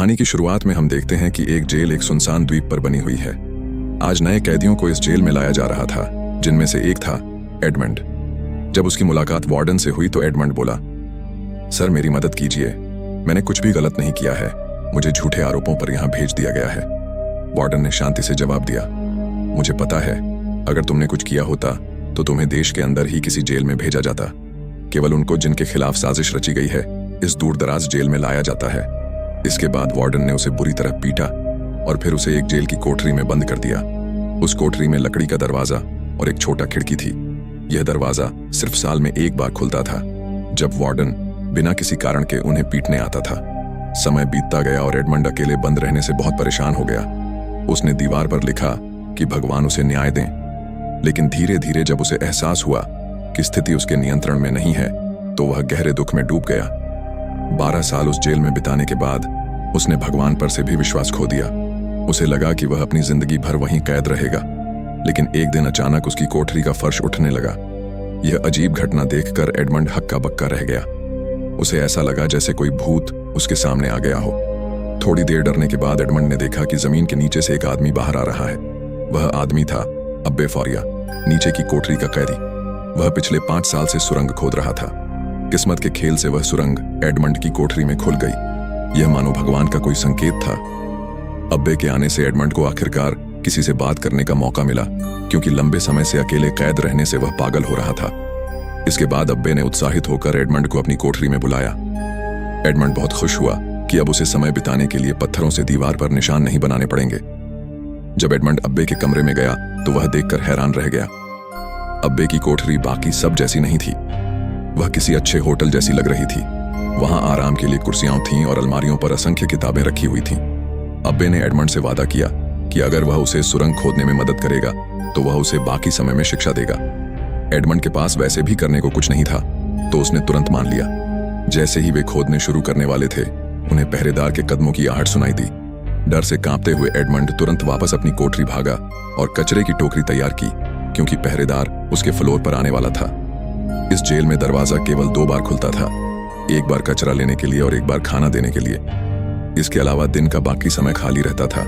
कहानी की शुरुआत में हम देखते हैं कि एक जेल एक सुनसान द्वीप पर बनी हुई है। आज नए कैदियों को इस जेल में लाया जा रहा था, जिनमें से एक था एडमंड। जब उसकी मुलाकात वार्डन से हुई तो एडमंड बोला, सर मेरी मदद कीजिए, मैंने कुछ भी गलत नहीं किया है, मुझे झूठे आरोपों पर यहाँ भेज दिया गया है। वार्डन ने शांति से जवाब दिया, मुझे पता है, अगर तुमने कुछ किया होता तो तुम्हें देश के अंदर ही किसी जेल में भेजा जाता। केवल उनको जिनके खिलाफ साजिश रची गई है इस दूरदराज जेल में लाया जाता है। इसके बाद वार्डन ने उसे बुरी तरह पीटा और फिर उसे एक जेल की कोठरी में बंद कर दिया। उस कोठरी में लकड़ी का दरवाजा और एक छोटा खिड़की थी। यह दरवाजा सिर्फ साल में एक बार खुलता था, जब वार्डन बिना किसी कारण के उन्हें पीटने आता था। समय बीतता गया और एडमंड अकेले बंद रहने से बहुत परेशान हो गया। उसने दीवार पर लिखा कि भगवान उसे न्याय दें, लेकिन धीरे धीरे जब उसे एहसास हुआ कि स्थिति उसके नियंत्रण में नहीं है तो वह गहरे दुख में डूब गया। 12 साल उस जेल में बिताने के बाद उसने भगवान पर से भी विश्वास खो दिया। उसे लगा कि वह अपनी जिंदगी भर वहीं कैद रहेगा, लेकिन एक दिन अचानक उसकी कोठरी का फर्श उठने लगा। यह अजीब घटना देखकर एडमंड हक्का बक्का रह गया। उसे ऐसा लगा जैसे कोई भूत उसके सामने आ गया हो। थोड़ी देर डरने के बाद एडमंड ने देखा कि जमीन के नीचे से एक आदमी बाहर आ रहा है। वह आदमी था अब्बे फौरिया, नीचे की कोठरी का कैदी। वह पिछले 5 साल से सुरंग खोद रहा था। किस्मत के खेल से वह सुरंग एडमंड की कोठरी में खुल गई। यह मानो भगवान का कोई संकेत था। अब्बे के आने से एडमंड को आखिरकार किसी से बात करने का मौका मिला, क्योंकि लंबे समय से अकेले कैद रहने से वह पागल हो रहा था। इसके बाद अब्बे ने उत्साहित होकर एडमंड को अपनी कोठरी में बुलाया। एडमंड बहुत खुश हुआ कि अब उसे समय बिताने के लिए पत्थरों से दीवार पर निशान नहीं बनाने पड़ेंगे। जब एडमंड अब्बे के कमरे में गया तो वह देखकर हैरान रह गया। अब्बे की कोठरी बाकी सब जैसी नहीं थी। वह किसी अच्छे होटल जैसी लग रही थी। वहां आराम के लिए कुर्सियां थीं और अलमारियों पर असंख्य किताबें रखी हुई थीं। अब्बे ने एडमंड से वादा किया कि अगर वह उसे सुरंग खोदने में मदद करेगा तो वह उसे बाकी समय में शिक्षा देगा। एडमंड के पास वैसे भी करने को कुछ नहीं था, तो उसने तुरंत मान लिया। जैसे ही वे खोदने शुरू करने वाले थे, उन्हें पहरेदार के कदमों की आहट सुनाई दी। डर से कांपते हुए एडमंड तुरंत वापस अपनी कोठरी भागा और कचरे की टोकरी तैयार की, क्योंकि पहरेदार उसके फ्लोर पर आने वाला था। इस जेल में दरवाजा केवल 2 बार खुलता था, एक बार कचरा लेने के लिए और एक बार खाना देने के लिए। इसके अलावा दिन का बाकी समय खाली रहता था,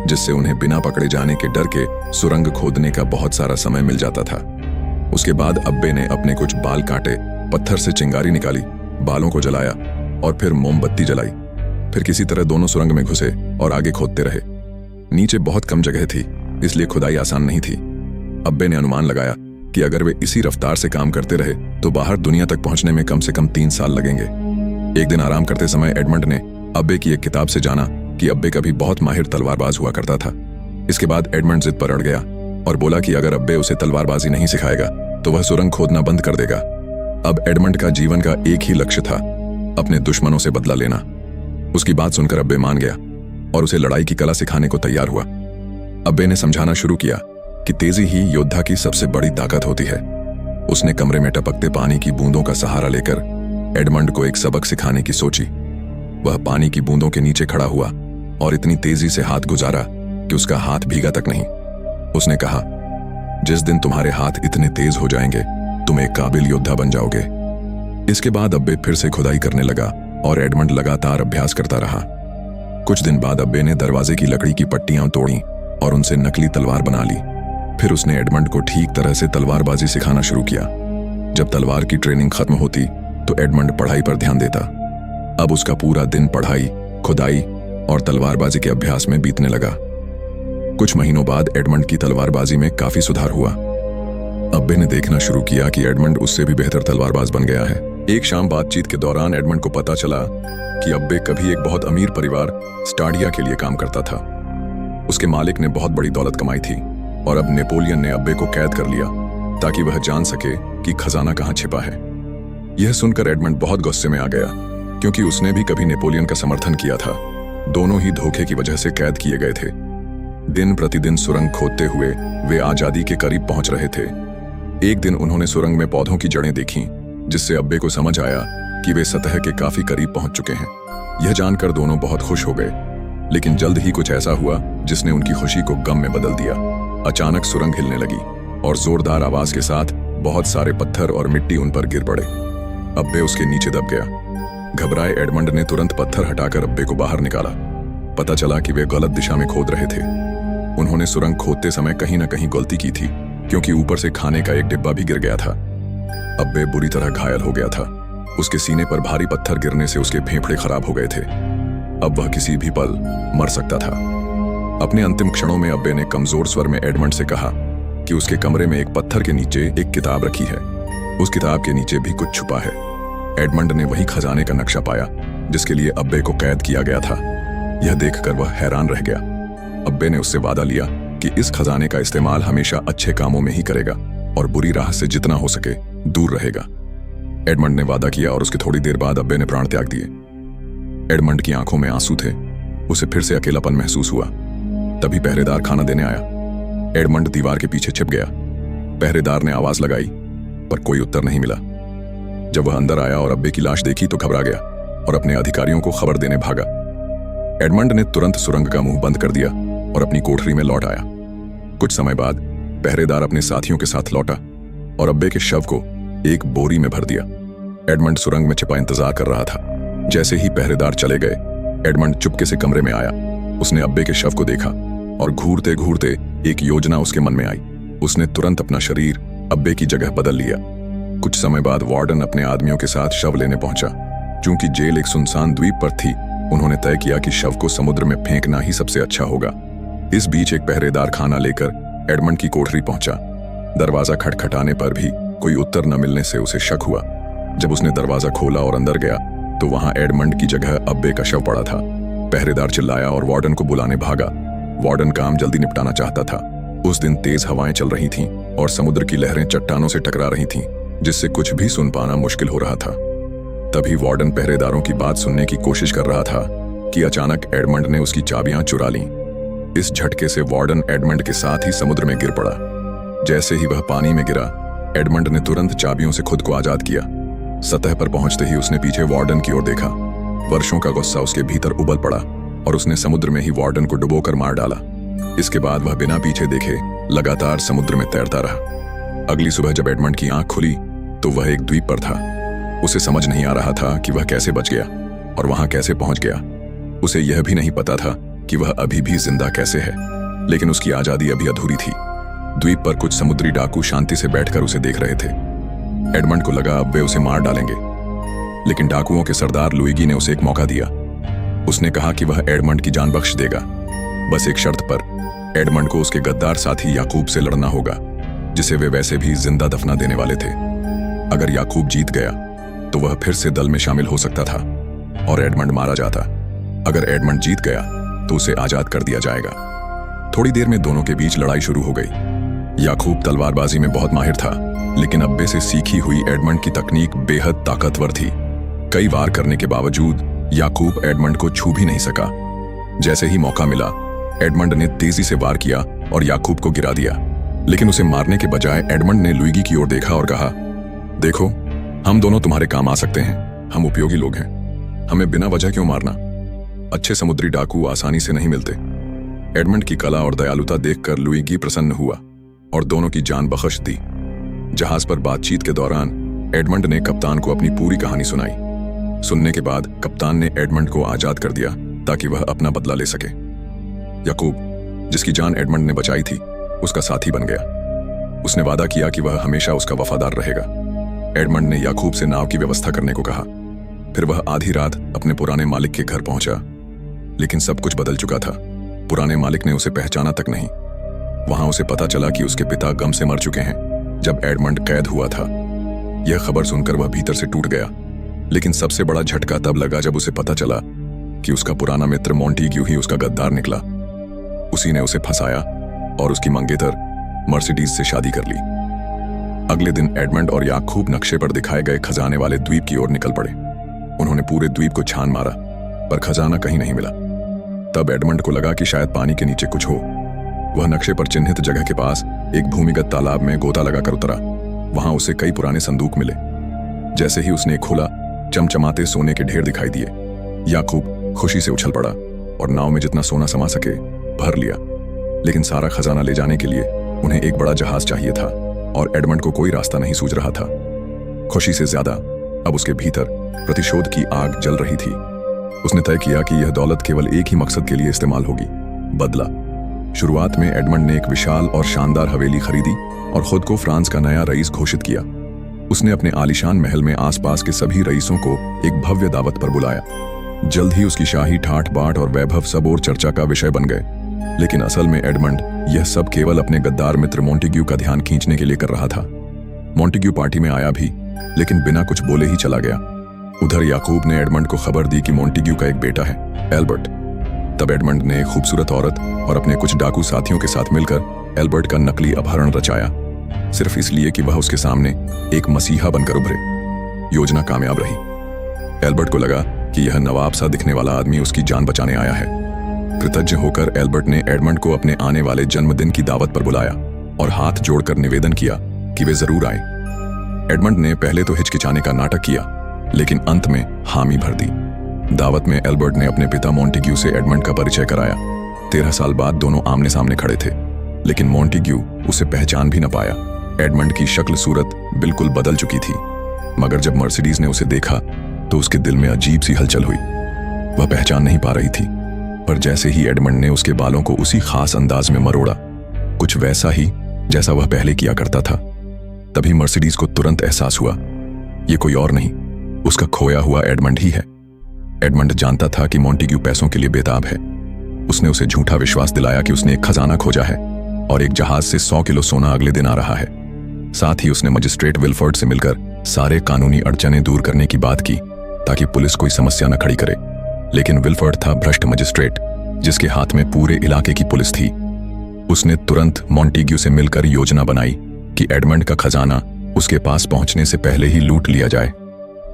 जिससे उन्हें बिना पकड़े जाने के डर के सुरंग खोदने का बहुत सारा समय मिल जाता था। उसके बाद अब्बे ने अपने कुछ बाल काटे, पत्थर से चिंगारी निकाली, बालों को जलाया और फिर मोमबत्ती जलाई। फिर किसी तरह दोनों सुरंग में घुसे और आगे खोदते रहे। नीचे बहुत कम जगह थी, इसलिए खुदाई आसान नहीं थी। अब्बे ने अनुमान लगाया कि अगर वे इसी रफ्तार से काम करते रहे तो बाहर दुनिया तक पहुंचने में कम से कम 3 साल लगेंगे। एक दिन आराम करते समय एडमंड ने अब्बे की एक किताब से जाना कि अब्बे कभी बहुत माहिर तलवारबाज हुआ करता था। इसके बाद एडमंड जिद पर अड़ गया और बोला कि अगर अब्बे उसे तलवारबाजी नहीं सिखाएगा तो वह सुरंग खोदना बंद कर देगा। अब एडमंड का जीवन का एक ही लक्ष्य था, अपने दुश्मनों से बदला लेना। उसकी बात सुनकर अब्बे मान गया और उसे लड़ाई की कला सिखाने को तैयार हुआ। अब्बे ने समझाना शुरू किया कि तेजी ही योद्धा की सबसे बड़ी ताकत होती है। उसने कमरे में टपकते पानी की बूंदों का सहारा लेकर एडमंड को एक सबक सिखाने की सोची। वह पानी की बूंदों के नीचे खड़ा हुआ और इतनी तेजी से हाथ गुजारा कि उसका हाथ भीगा तक नहीं। उसने कहा, जिस दिन तुम्हारे हाथ इतने तेज हो जाएंगे तुम एक काबिल योद्धा बन जाओगे। इसके बाद अब्बे फिर से खुदाई करने लगा और एडमंड लगातार अभ्यास करता रहा। कुछ दिन बाद अब्बे ने दरवाजे की लकड़ी की पट्टियां तोड़ी और उनसे नकली तलवार बना ली। फिर उसने एडमंड को ठीक तरह से तलवारबाजी सिखाना शुरू किया। जब तलवार की ट्रेनिंग खत्म होती तो एडमंड पढ़ाई पर ध्यान देता। अब उसका पूरा दिन पढ़ाई, खुदाई और तलवारबाजी के अभ्यास में बीतने लगा। कुछ महीनों बाद एडमंड की तलवारबाजी में काफी सुधार हुआ। अब्बे ने देखना शुरू किया कि एडमंड उससे भी बेहतर तलवारबाज बन गया है। एक शाम बातचीत के दौरान एडमंड को पता चला कि अब्बे कभी एक बहुत अमीर परिवार स्टाडिया के लिए काम करता था। उसके मालिक ने बहुत बड़ी दौलत कमाई थी और अब नेपोलियन ने अब्बे को कैद कर लिया ताकि वह जान सके कि खजाना कहाँ छिपा है। यह सुनकर एडमंड बहुत गुस्से में आ गया, क्योंकि उसने भी कभी नेपोलियन का समर्थन किया था। दोनों ही धोखे की वजह से कैद किए गए थे। दिन प्रतिदिन सुरंग खोदते हुए वे आजादी के करीब पहुंच रहे थे। एक दिन उन्होंने सुरंग में पौधों की जड़ें देखीं, जिससे अब्बे को समझ आया कि वे सतह के काफी करीब पहुंच चुके हैं। यह जानकर दोनों बहुत खुश हो गए, लेकिन जल्द ही कुछ ऐसा हुआ जिसने उनकी खुशी को गम में बदल दिया। अचानक सुरंग हिलने लगी और जोरदार आवाज के साथ बहुत सारे पत्थर और मिट्टी उन पर गिर पड़े। अब्बे उसके नीचे दब गया। घबराए एडमंड ने तुरंत पत्थर हटाकर अब्बे को बाहर निकाला। पता चला कि वे गलत दिशा में खोद रहे थे। उन्होंने सुरंग खोदते समय कहीं ना कहीं गलती की थी, क्योंकि ऊपर से खाने का एक डिब्बा भी गिर गया था। अब्बे बुरी तरह घायल हो गया था। उसके सीने पर भारी पत्थर गिरने से उसके फेफड़े खराब हो गए थे। अब वह किसी भी पल मर सकता था। अपने अंतिम क्षणों में अब्बे ने कमजोर स्वर में एडमंड से कहा कि उसके कमरे में एक पत्थर के नीचे एक किताब रखी है। उस किताब के नीचे भी कुछ छुपा है। एडमंड ने वही खजाने का नक्शा पाया जिसके लिए अब्बे को कैद किया गया था। यह देखकर वह हैरान रह गया। अब्बे ने उससे वादा लिया कि इस खजाने का इस्तेमाल हमेशा अच्छे कामों में ही करेगा और बुरी राह से जितना हो सके दूर रहेगा। एडमंड ने वादा किया और उसके थोड़ी देर बाद अब्बे ने प्राण त्याग दिए। एडमंड की आंखों में आंसू थे। उसे फिर से अकेलापन महसूस हुआ। तभी पहरेदार खाना देने आया। एडमंड दीवार के पीछे छिप गया। पहरेदार ने आवाज लगाई पर कोई उत्तर नहीं मिला। जब वह अंदर आया और अब्बे की लाश देखी तो घबरा गया और अपने अधिकारियों को खबर देने भागा। एडमंड ने तुरंत सुरंग का मुंह बंद कर दिया और अपनी कोठरी में लौट आया। कुछ समय बाद पहरेदार अपने साथियों के साथ लौटा और अब्बे के शव को एक बोरी में भर दिया। एडमंड सुरंग में छिपा इंतजार कर रहा था। जैसे ही पहरेदार चले गए, एडमंड चुपके से कमरे में आया। उसने अब्बे के शव को देखा और घूरते घूरते एक योजना उसके मन में आई। उसने तुरंत अपना शरीर अब्बे की जगह बदल लिया। कुछ समय बाद वार्डन अपने आदमियों के साथ शव लेने पहुंचा। चूंकि जेल एक सुनसान द्वीप पर थी, उन्होंने तय किया कि शव को समुद्र में फेंकना ही सबसे अच्छा होगा। इस बीच एक पहरेदार खाना लेकर एडमंड की कोठरी पहुंचा। दरवाजा खटखटाने पर भी कोई उत्तर न मिलने से उसे शक हुआ। जब उसने दरवाजा खोला और अंदर गया तो वहां एडमंड की जगह अब्बे का शव पड़ा था। पहरेदार चिल्लाया और वार्डन को बुलाने भागा। वार्डन काम जल्दी निपटाना चाहता था। उस दिन तेज हवाएं चल रही थीं और समुद्र की लहरें चट्टानों से टकरा रही थीं, जिससे कुछ भी सुन पाना मुश्किल हो रहा था। तभी वार्डन पहरेदारों की बात सुनने की कोशिश कर रहा था कि अचानक एडमंड ने उसकी चाबियां चुरा लीं। इस झटके से वार्डन एडमंड के साथ ही समुद्र में गिर पड़ा। जैसे ही वह पानी में गिरा, एडमंड ने तुरंत चाबियों से खुद को आजाद किया। सतह पर पहुंचते ही उसने पीछे वार्डन की ओर देखा। वर्षों का गुस्सा उसके भीतर उबल पड़ा और उसने समुद्र में ही वार्डन को डुबोकर मार डाला। इसके बाद वह बिना पीछे देखे लगातार समुद्र में तैरता रहा। अगली सुबह जब एडमंड की आंख खुली तो वह एक द्वीप पर था। उसे समझ नहीं आ रहा था कि वह कैसे बच गया और वहां कैसे पहुंच गया। उसे यह भी नहीं पता था कि वह अभी भी जिंदा कैसे है, लेकिन उसकी आजादी अभी अधूरी थी। द्वीप पर कुछ समुद्री डाकू शांति से बैठकर उसे देख रहे थे। एडमंड को लगा अब वे उसे मार डालेंगे, लेकिन डाकुओं के सरदार लुइगी ने उसे एक मौका दिया। उसने कहा कि वह एडमंड की जान बख्श देगा, बस एक शर्त पर। एडमंड को उसके गद्दार साथी याकूब से लड़ना होगा, जिसे वे वैसे भी जिंदा दफना देने वाले थे। अगर याकूब जीत गया तो वह फिर से दल में शामिल हो सकता था और एडमंड मारा जाता। अगर एडमंड जीत गया तो उसे आजाद कर दिया जाएगा। थोड़ी देर में दोनों के बीच लड़ाई शुरू हो गई। याकूब तलवारबाजी में बहुत माहिर था, लेकिन अब्बे से सीखी हुई एडमंड की तकनीक बेहद ताकतवर थी। कई वार करने के बावजूद याकूब एडमंड को छू भी नहीं सका। जैसे ही मौका मिला, एडमंड ने तेजी से वार किया और याकूब को गिरा दिया। लेकिन उसे मारने के बजाय एडमंड ने लुइगी की ओर देखा और कहा, देखो, हम दोनों तुम्हारे काम आ सकते हैं। हम उपयोगी लोग हैं। हमें बिना वजह क्यों मारना? अच्छे समुद्री डाकू आसानी से नहीं मिलते। एडमंड की कला और दयालुता देखकर लुइगी प्रसन्न हुआ और दोनों की जान बख्श दी। जहाज पर बातचीत के दौरान एडमंड ने कप्तान को अपनी पूरी कहानी सुनाई। सुनने के बाद कप्तान ने एडमंड को आजाद कर दिया ताकि वह अपना बदला ले सके। याकूब, जिसकी जान एडमंड ने बचाई थी, उसका साथी बन गया। उसने वादा किया कि वह हमेशा उसका वफादार रहेगा। एडमंड ने याकूब से नाव की व्यवस्था करने को कहा। फिर वह आधी रात अपने पुराने मालिक के घर पहुंचा, लेकिन सब कुछ बदल चुका था। पुराने मालिक ने उसे पहचाना तक नहीं। वहां उसे पता चला कि उसके पिता गम से मर चुके हैं जब एडमंड कैद हुआ था। यह खबर सुनकर वह भीतर से टूट गया, लेकिन सबसे बड़ा झटका तब लगा जब उसे पता चला कि उसका पुराना मित्र मोंटेग्यू ही उसका गद्दार निकला। उसी ने उसे फंसाया और उसकी मंगेतर मर्सिडीज से शादी कर ली। अगले दिन एडमंड और याकूब नक्शे पर दिखाए गए खजाने वाले द्वीप की ओर निकल पड़े। उन्होंने पूरे द्वीप को छान मारा, पर खजाना कहीं नहीं मिला। तब एडमंड को लगा कि शायद पानी के नीचे कुछ हो। वह नक्शे पर चिन्हित जगह के पास एक भूमिगत तालाब में गोता लगाकर उतरा। वहां उसे कई पुराने संदूक मिले। जैसे ही उसने खोला, चमचमाते सोने के ढेर दिखाई दिए। याकूब खुशी से उछल पड़ा और नाव में जितना सोना समा सके भर लिया। लेकिन सारा खजाना ले जाने के लिए उन्हें एक बड़ा जहाज चाहिए था और एडमंड को कोई रास्ता नहीं सूझ रहा था। खुशी से ज्यादा अब उसके भीतर प्रतिशोध की आग जल रही थी। उसने तय किया कि यह दौलत केवल एक ही मकसद के लिए इस्तेमाल होगी, बदला। शुरुआत में एडमंड ने एक विशाल और शानदार हवेली खरीदी और खुद को फ्रांस का नया रईस घोषित किया। उसने अपने आलीशान महल में आसपास के सभी रईसों को एक भव्य दावत पर बुलाया। जल्द ही उसकी शाही ठाठ बाट और वैभव सब और चर्चा का विषय बन गए। लेकिन असल में एडमंड यह सब केवल अपने गद्दार मित्र मोंटेग्यू का ध्यान खींचने के लिए कर रहा था। मोंटेग्यू पार्टी में आया भी, लेकिन बिना कुछ बोले ही चला गया। उधर याकूब ने एडमंड को खबर दी कि मोंटेग्यू का एक बेटा है, एल्बर्ट। तब एडमंड ने एक खूबसूरत औरत और अपने कुछ डाकू साथियों के साथ मिलकर एल्बर्ट का नकली अपहरण रचाया, सिर्फ इसलिए कि वह उसके सामने एक मसीहा बनकर उभरे। योजना कामयाब रही। एल्बर्ट को लगा कि यह नवाब सा दिखने वाला आदमी उसकी जान बचाने आया है। कृतज्ञ होकर एल्बर्ट ने एडमंड को अपने आने वाले जन्मदिन की दावत पर बुलाया और हाथ जोड़कर निवेदन किया कि वे जरूर आए। एडमंड ने पहले तो हिचकिचाने का नाटक किया, लेकिन अंत में हामी भर दी। दावत में एल्बर्ट ने अपने पिता मोंटेग्यू से एडमंड का परिचय कराया। 13 साल बाद दोनों आमने सामने खड़े थे, लेकिन मोंटेग्यू उसे पहचान भी न पाया। एडमंड की शक्ल सूरत बिल्कुल बदल चुकी थी, मगर जब मर्सिडीज ने उसे देखा तो उसके दिल में अजीब सी हलचल हुई। वह पहचान नहीं पा रही थी, पर जैसे ही एडमंड ने उसके बालों को उसी खास अंदाज में मरोड़ा, कुछ वैसा ही जैसा वह पहले किया करता था, तभी मर्सिडीज को तुरंत एहसास हुआ ये कोई और नहीं, उसका खोया हुआ एडमंड ही है। एडमंड जानता था कि मोंटेग्यू पैसों के लिए बेताब है। उसने उसे झूठा विश्वास दिलाया कि उसने एक खजाना खोजा है और एक जहाज से 100 किलो सोना अगले दिन आ रहा है। साथ ही उसने मजिस्ट्रेट विल्फर्ड से मिलकर सारे कानूनी अड़चनें दूर करने की बात की, ताकि पुलिस कोई समस्या न खड़ी करे। लेकिन विल्फर्ड था भ्रष्ट मजिस्ट्रेट, जिसके हाथ में पूरे इलाके की पुलिस थी। उसने तुरंत मोंटेग्यू से मिलकर योजना बनाई कि एडमंड का खजाना उसके पास पहुंचने से पहले ही लूट लिया जाए।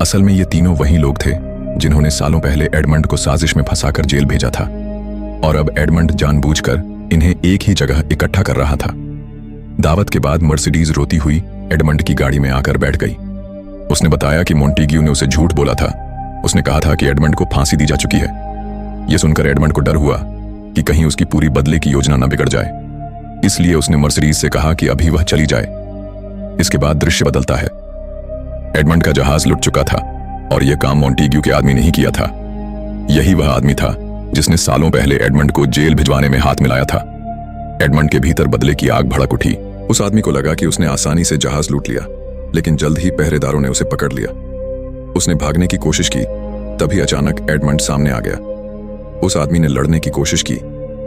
असल में ये तीनों वही लोग थे जिन्होंने सालों पहले एडमंड को साजिश में फंसाकर जेल भेजा था, और अब एडमंड जानबूझकर इन्हें एक ही जगह इकट्ठा कर रहा था। दावत के बाद मर्सिडीज रोती हुई एडमंड की गाड़ी में आकर बैठ गई। उसने बताया कि मोंटेग्यू ने उसे झूठ बोला था। उसने कहा था कि एडमंड को फांसी दी जा चुकी है। यह सुनकर एडमंड को डर हुआ कि कहीं उसकी पूरी बदले की योजना न बिगड़ जाए, इसलिए उसने मर्सिडीज से कहा कि अभी वह चली जाए। इसके बाद दृश्य बदलता है। एडमंड का जहाज लुट चुका था और यह काम मोंटेग्यू के आदमी ने ही किया था। यही वह आदमी था जिसने सालों पहले एडमंड को जेल भिजवाने में हाथ मिलाया था। एडमंड के भीतर बदले की आग भड़क उठी। उस आदमी को लगा कि उसने आसानी से जहाज लूट लिया, लेकिन जल्द ही पहरेदारों ने उसे पकड़ लिया। उसने भागने की कोशिश की, तभी अचानक एडमंड सामने आ गया। उस आदमी ने लड़ने की कोशिश की,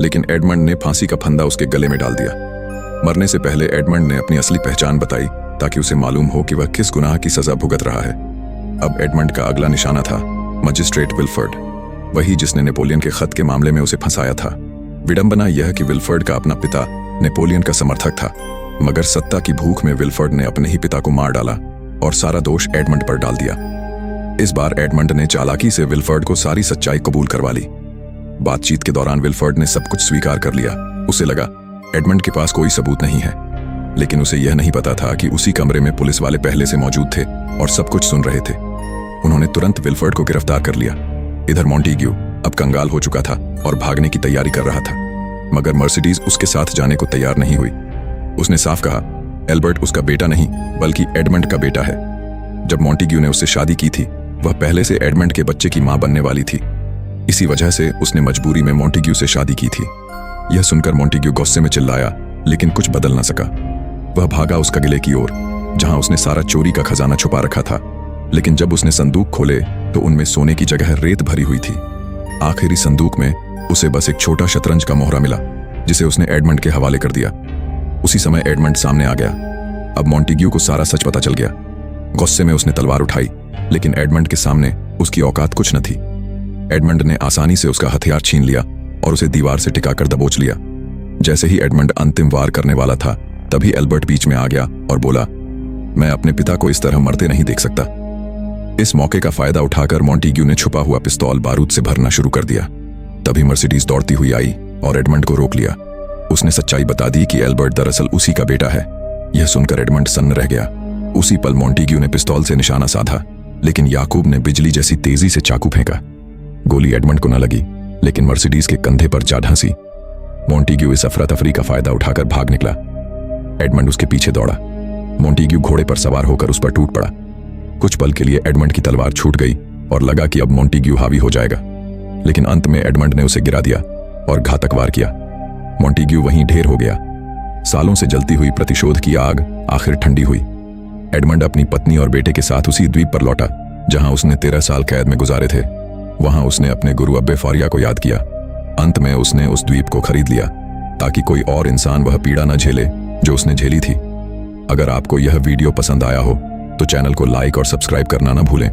लेकिन एडमंड ने फांसी का फंदा उसके गले में डाल दिया। मरने से पहले एडमंड ने अपनी असली पहचान बताई, ताकि उसे मालूम हो कि वह किस गुनाह की सजा भुगत रहा है। अब एडमंड का अगला निशाना था मजिस्ट्रेट विल्फर्ड, वही जिसने नेपोलियन के खत के मामले में उसे फंसाया था। विडंबना यह कि विल्फर्ड का अपना पिता नेपोलियन का समर्थक था, मगर सत्ता की भूख में विल्फर्ड ने अपने ही पिता को मार डाला और सारा दोष एडमंड पर डाल दिया। इस बार एडमंड ने चालाकी से विल्फर्ड को सारी सच्चाई कबूल करवा ली। बातचीत के दौरान विल्फर्ड ने सब कुछ स्वीकार कर लिया। उसे लगा एडमंड के पास कोई सबूत नहीं है, लेकिन उसे यह नहीं पता था कि उसी कमरे में पुलिस वाले पहले से मौजूद थे और सब कुछ सुन रहे थे। उन्होंने तुरंत विल्फर्ड को गिरफ्तार कर लिया। इधर मोंटेग्यू अब कंगाल हो चुका था और भागने की तैयारी कर रहा था, मगर मर्सिडीज उसके साथ जाने को तैयार नहीं हुई। उसने साफ कहा एल्बर्ट उसका बेटा नहीं, बल्कि एडमंड का बेटा है। जब मोंटेग्यू ने उससे शादी की थी, वह पहले से एडमंड के बच्चे की मां बनने वाली थी। इसी वजह से उसने मजबूरी में मोंटेग्यू से शादी की थी। यह सुनकर मोंटेग्यू गुस्से में चिल्लाया, लेकिन कुछ बदल न सका। वह भागा उस कगिले की ओर जहां उसने सारा चोरी का खजाना छुपा रखा था, लेकिन जब उसने संदूक खोले तो उनमें सोने की जगह रेत भरी हुई थी। आखिरी संदूक में उसे बस एक छोटा शतरंज का मोहरा मिला, जिसे उसने एडमंड के हवाले कर दिया। उसी समय एडमंड सामने आ गया। अब मोंटेग्यू को सारा सच पता चल गया। गुस्से में उसने तलवार उठाई, लेकिन एडमंड के सामने उसकी औकात कुछ न थी। एडमंड ने आसानी से उसका हथियार छीन लिया और उसे दीवार से टिकाकर दबोच लिया। जैसे ही एडमंड अंतिम वार करने वाला था, तभी एल्बर्ट बीच में आ गया और बोला, मैं अपने पिता को इस तरह मरते नहीं देख सकता। इस मौके का फायदा उठाकर मोंटेग्यू ने छुपा हुआ पिस्तौल बारूद से भरना शुरू कर दिया। तभी मर्सिडीज दौड़ती हुई आई और एडमंड को रोक लिया। उसने सच्चाई बता दी कि एल्बर्ट दरअसल उसी का बेटा है। यह सुनकर एडमंड सन्न रह गया। उसी पल मोंटेग्यू ने पिस्तौल से निशाना साधा, लेकिन याकूब ने बिजली जैसी तेजी से चाकू फेंका। गोली एडमंड को न लगी, लेकिन मर्सिडीज के कंधे पर जा ढांसी। मोंटेग्यू इस अफरा तफरी का फायदा उठाकर भाग निकला। एडमंड उसके पीछे दौड़ा। मोंटेग्यू घोड़े पर सवार होकर उस पर टूट पड़ा। कुछ पल के लिए एडमंड की तलवार छूट गई और लगा कि अब मोंटेग्यू हावी हो जाएगा, लेकिन अंत में एडमंड ने उसे गिरा दिया और घातक वार किया। मॉन्टेग्यू वहीं ढेर हो गया। सालों से जलती हुई प्रतिशोध की आग आखिर ठंडी हुई। एडमंड अपनी पत्नी और बेटे के साथ उसी द्वीप पर लौटा जहां उसने 13 साल कैद में गुजारे थे। वहां उसने अपने गुरु अब्बे फॉरिया को याद किया। अंत में उसने उस द्वीप को खरीद लिया ताकि कोई और इंसान वह पीड़ा न झेले जो उसने झेली थी। अगर आपको यह वीडियो पसंद आया हो तो चैनल को लाइक और सब्सक्राइब करना न भूलें।